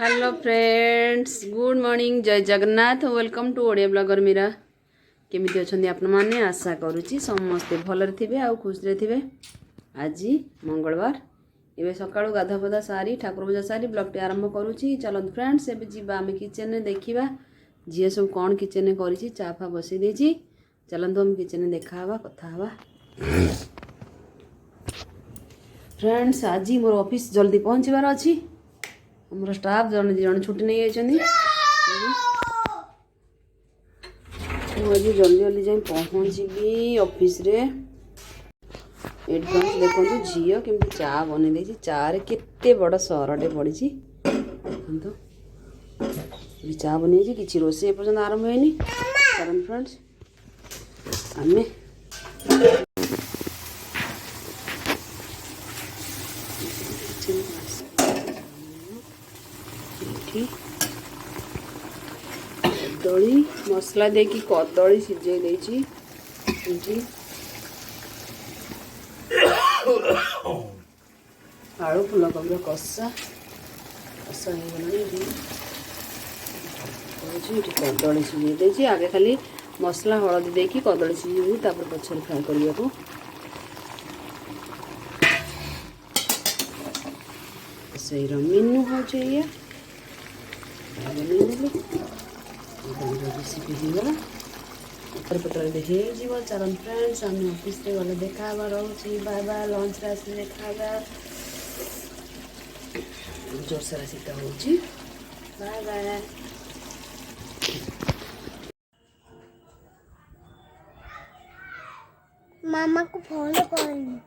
Hello friends, good morning, जय Jagannath. Welcome to Odia blogger Meera. केमिति अछंदी आपण माने? आशा करूची समस्ते भलरे थिबे आ खुशरे थिबे। आज मंगलवार एबे सकाळु गाधा पदा सारी ठाकुर पूजा सारी ब्लॉग टे आरंभ करूची। चलत फ्रेंड्स, एबे जीवा आमे किचन ने देखिबा जे सब कोन किचन ने करिची। चा फा बसी देची। चलत हम किचन ने देखा हवा कथा हवा। फ्रेंड्स, आज मोर ऑफिस जल्दी पहुंचबार अछि। हमर स्टाफ जन छुट्टी नहीं जाइछन्ती। मुझे जल्दी जल्दी जाई पहुँचबी ऑफिस रे। एडवांस देखो झील केमती चा बन दे। चा रे केते बड़ सरटे पड़ी देखो। चा बन कि रोसे पर्यटन आरंभ होनी। कारण फ्रेंड्स आमे कदली मसला देकी कदली सिझे देची। आलू फुलकोबी कषा कषा कदली सिझे देची। आगे खाली मसला हलदी देकी कदली सिझे तापर पछर फ्राए करिया को। सेर मेनू हो चाहिए रेसिपी होगा पटर हो। चरण फ्रेंड्स आम ऑफिस गले देखा रोचे। Bye bye. लंच आस देखा जोरसारा शीत हो। Bye bye. मामा को फॉलो करेंगे।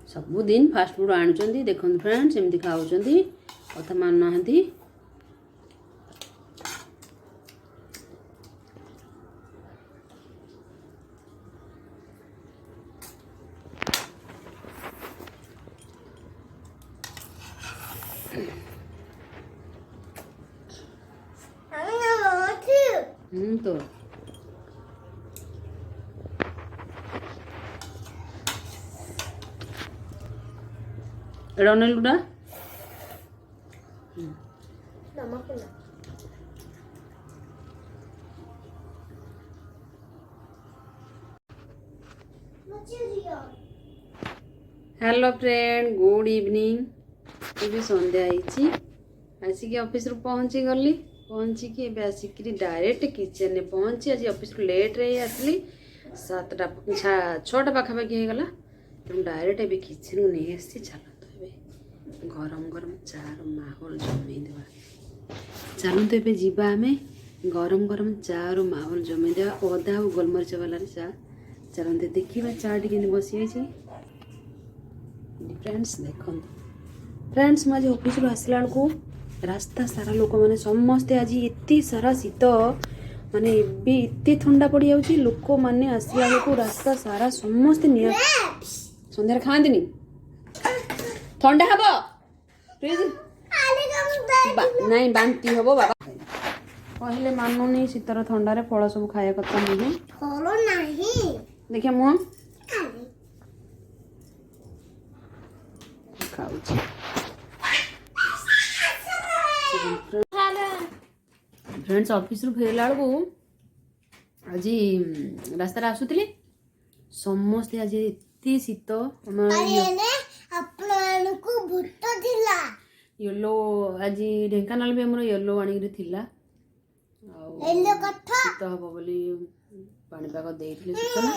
सबुदिन फास्ट फूड आणुचंदी। देखो फ्रेंड्स एमती खाऊचंदी, कथा मानु नाहंती। तो एड़ा नेलुडा हेलो फ्रेंड, गुड इवनिंग। ये संध्या आसिक ऑफिस रु पहुँची गली। पहुँचिकी एवं आसिक डायरेक्ट किचन ने पहुँची। आज ऑफिस रु लेट रे आसली 7टा 6टा पाखापाखि होगला। तेणु डायरेक्ट एवं किचन को नहीं आसी। चलते ए गरम गरम चार माहौल जमे देवा। चलते ए जीवा आम गरम गरम चार माहौल जमे देवा। अदा और गोलमरीच वाला चा। चलते देखा चा टी बसी फ्रेंड्स। देखो फ्रेंड्स, मुझे ऑफिस रु आसला को रास्ता सारा लोक मैंने समस्ते आज एत सारा शीत माने एत ठंडा पड़ जाऊँगी। लोक मैंने आसला को रास्ता सारा समस्ते निया संध्यार खाती ठंडा हम नहीं बांती हम बाबा कहले मानुनी। शीतर ठंडार फल सब खाया कथा नहीं। देखिए मुह फ्रेंड्स ऑफिस रु फेरला बेलू आज रास्तार आसुले समस्ते आज एत शीत येलो आज ढेंकानाल भी आमर येलो आनिक थिला शीत हम बोली पाणीपाग देइथिले सूचना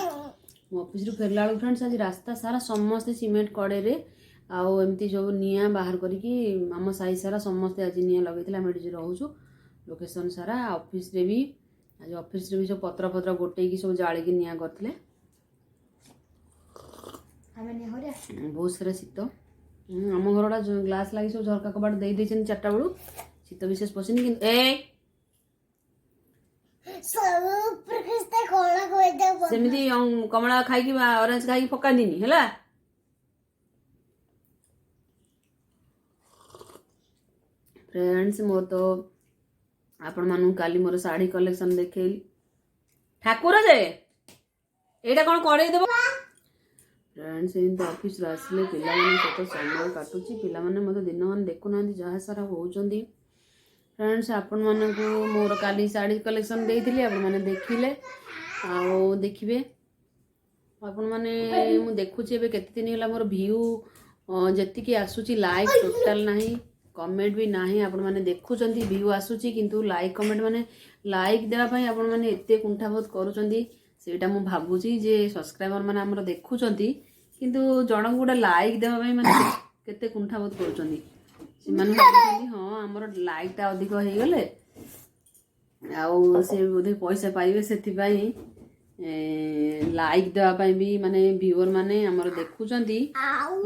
मो ऑफिस रु फेरला बेलू फ्रेंड्स आज रास्ता सारा समस्ते सीमेंट कड़े आउ एमती सब निआ बाहर करके आम साई सारा समस्ते आज निआ लगे आम ये रोचु लोकेशन सारा ऑफिस रे भी आज ऑफिस रे भी सब पत्र पत्र गोटे की सब जाली की निआ करथिले बहुत सारा शीत आम घर ग्लास लगी सब झरका कबाट दे देछन चारटा बेलू शीत विशेष पसंद कि सेमती कमला खाई ऑरेंज खाई पका दीनी है फ्रेंड्स मोर तो आपण मानू काली मोर साड़ी कलेक्शन देखे ठाकुर जे एटा कौन कड़े देव फ्रेंड्स एमती ऑफिस आसिले पिला सहित समय काटुची पिला मत दिन मान देखुना जहाँ सारा होउचंदी फ्रेंड्स आपण मानक मोर काली साड़ी कलेक्शन देइथिले आपण माने देखिले आ देखिबे आपण माने मु देखुची एबे केते दिन होला मोर व्यू जति की आसुची लाइक टोटल नाही कमेंट भी नाही आपण माने देखुचंदी व्यू आसुची किंतु लाइक कमेंट माने लाइक देवा पई आपण माने एते कुंठाबोध करूचंदी सेटा मु भाबुची जे सब्सक्राइबर माने हमर देखुचंदी किंतु जण गुडा लाइक देवा पई माने केते कुंठाबोध करूचंदी से माने भाबुचंदी हां हमर लाइक ता अधिक हो गले आउ से बोधे पैसा पाइबे सेथि पई लाइक देवा पई भी माने व्यूअर माने हमर देखुचंदी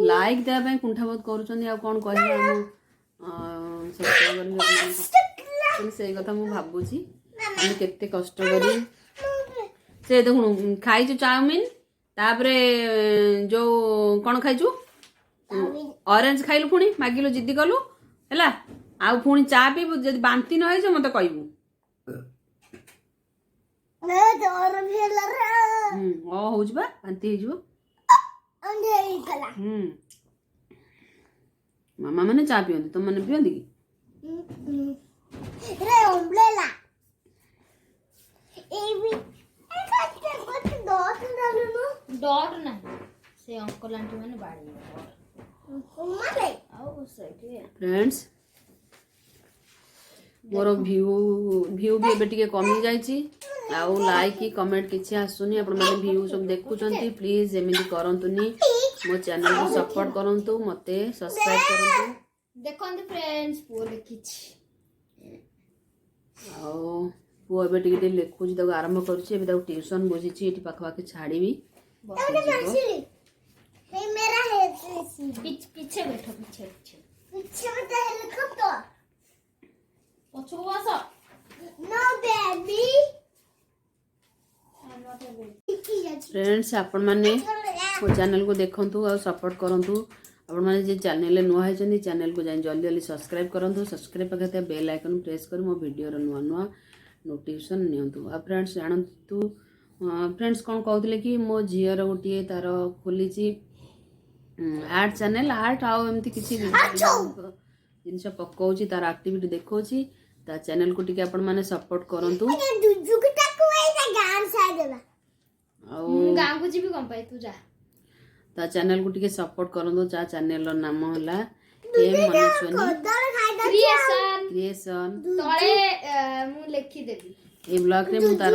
लाइक देवा पई कुंठाबोध करूचंदी आ कोन कहबा हम से कथा मु भाबुची हम केते कष्ट करी से देखुनु खाइछु चाउमीन तापरे जो कोन खाइछु ऑरेंज खाइलु पुणी मागिलो जिद्दी कलु हैला आ पुणी चा पीबु जदी बांती न होइछ मते कहबू ओ होउछ बा बांती हेजबो मामा मैंने चा पियंती तुम मैंने पियंती कि डॉट ना से अंकल आंटी माने बाड़ी फ्रेंड्स मोर व्यू भी एबे टिके कमी जाईची आउ लाइक की कमेंट किछि आसुनी आपण माने व्यू सब देखुचंती प्लीज एमिति करंतुनी मो चैनल को सपोर्ट करंतु मते सब्सक्राइब करंतु देखंतु फ्रेंड्स पो लिखिछि आउ पो एबे टिके लेखुची तक आरंभ करछि एबे तक ट्यूशन बसिछि एठी पाखा पाखे छाड़ीबी हे मेरा है पीछे बैठो पीछे मत हेलीकॉप्टर पछो आसा नो बेबी फ्रेंड्स आपण माने मो चैनल को देखंतु और सपोर्ट करंतु आपण माने जे चैनल नुआ है चैनल को जाई जल्दी जल्दी सब्सक्राइब करंतु सब्सक्राइब पकते बेल आइकन प्रेस कर मो वीडियो रो नुआ नुआ नोटिफिकेशन नियंतु आ फ्रेंड्स जानंतु फ्रेंड्स कोन कहउतले कि मो झियर गोटिए तार खोलीची आर्ट चैनल आर्ट आ एमती किछि जिनस पकाउची तार एक्टिविटी देखौची ता चैनल को टिके आपण माने सपोर्ट करंतु गाँव को जीवी कम पाई तू जा ता चैनल को टिके सपोर्ट करंतु चा चैनल रो नाम होला एम मनस्वनी क्रिएशन तळे मु लिखि देबी ए ब्लॉग रे मु तार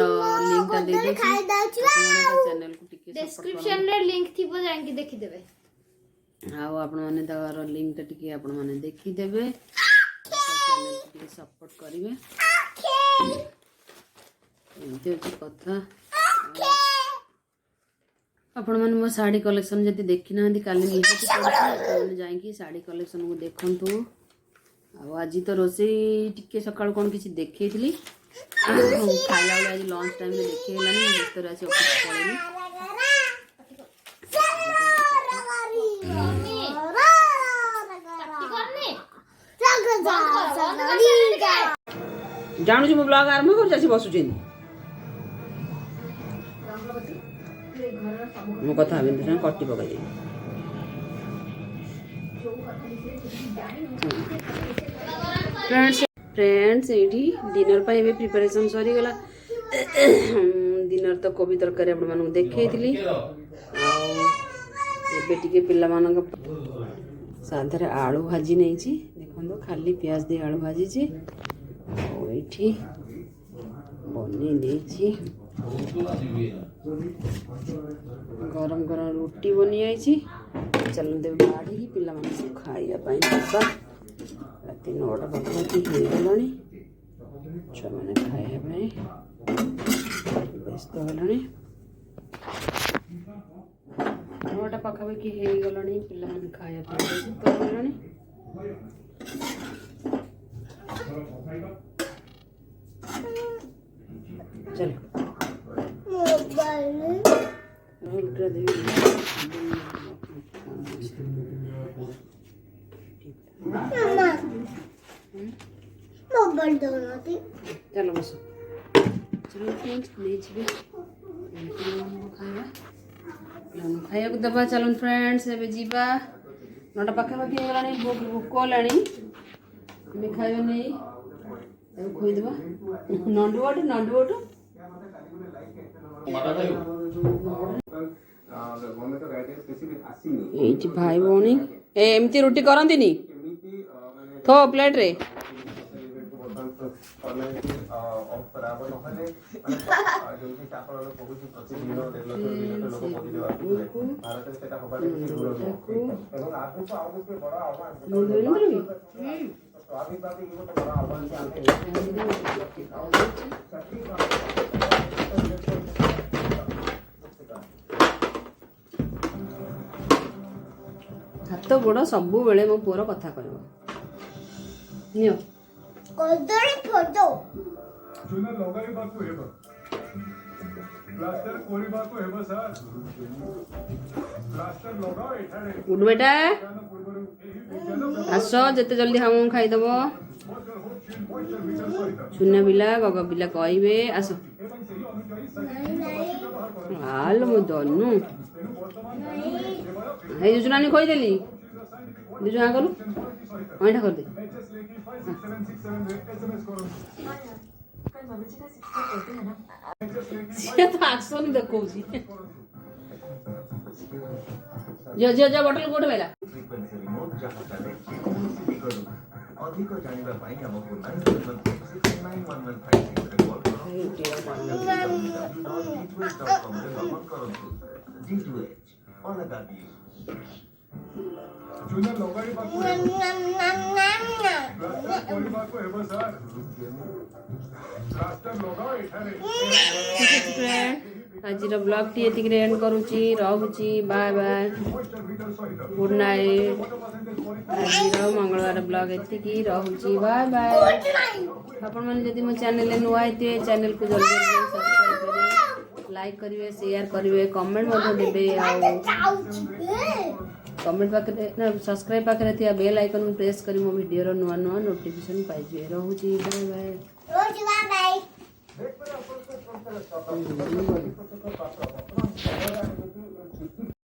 लिंक ता दे देछि चैनल को टिके डिस्क्रिप्शन रे लिंक थिबो जांकी देखि देबे आउ आपण माने तार लिंक ता टिके आपण माने देखि देबे चैनल को टिके सपोर्ट करिवे एमती होची कथा आपण माने मो साड़ी कलेक्शन जति देखि ना काली निहाती पड़छि जाईकी साड़ी कलेक्शन को देखंतु आ आज तो रोसई टिके सकाळ कोन किछि देखैथिली खाइला वाला आज लंच टाइम में देखैलानी भीतर आसी ऑफिस पळेली जानू छी मो ब्लॉग आरंभ कर जासी बसुछिन मो कथा हबिन त कट्टी पकाई फ्रेंड्स फ्रेंड्स ये डिनर पे प्रिपरेशन सरीगला डिनर तो कोबी तरकारी आपण मानक देखैथिली एबे टिके पिल्ला मानक साधारे आलू भाजी नहीं देखो खाली प्याज दे आलू भाजी ये बनी देछि गरम गरम रोटी बनी आई चलो देव बाढ़ी पिला मन सब खाइया देवा राति 9टा पाखापाखि हो गलानी छुआ मैंने खाइया व्यस्त गलानी 9टा पाखापाखि हो गलानी पिला मन खाइया व्यस्त गलानी चलो चलो बस चलो फ्रेंड्स नहीं खाया दबा चलो फ्रेंड्स ए जीवा 9टा पाखापाखि होगलानी भोक होलानी खाइबा नहीं खोईदेवा नंडुआटू ये भाई भौणी एमती रुटी करंती थो प्लेट रे हाथ गोड़ सब बेले मो पुअर कथा कहब नियो कदरी फोटो चुना लगाई बाको हेबो प्लास्टर कोरी बाको हेबो सर प्लास्टर लगाओ एठारे उठ बेटा आस जिते जल्दी हम खाईदेव चुना बिला गग बिला कहबे आस हाल मो दनु हे जुजुनानी खोईदेली दुजुना करू अईठा कर दे से तो आक्सन देखौची जो बटल कोठ बेला अधिक जानिबा पाई हमको 9115 रे कॉल करो अलगा दिए चुना लगाई बाको प्लास्टर कोरी बाको हेबो सर प्लास्टर लगाओ एठारे आज ब्लॉग टी एतिक एंड करूची रहूची बाय बाय गुड नाइट आज मंगलवार ब्लॉग एतिक रहूची बाय बाय आपण माने जदि मो चैनल नुआ आइते चैनल को जल्दी सब्सक्राइब करें लाइक करिवे शेयर करिवे कमेंट मध्ये देबे आ कमेंट पाखे ना सब्सक्राइब पाखे थिया बेल आइकन प्रेस करी मो वीडियो रो नुआ नुआ नोटिफिकेशन पाइजे रहूची बाय बाय रोज बाय देख पर अपन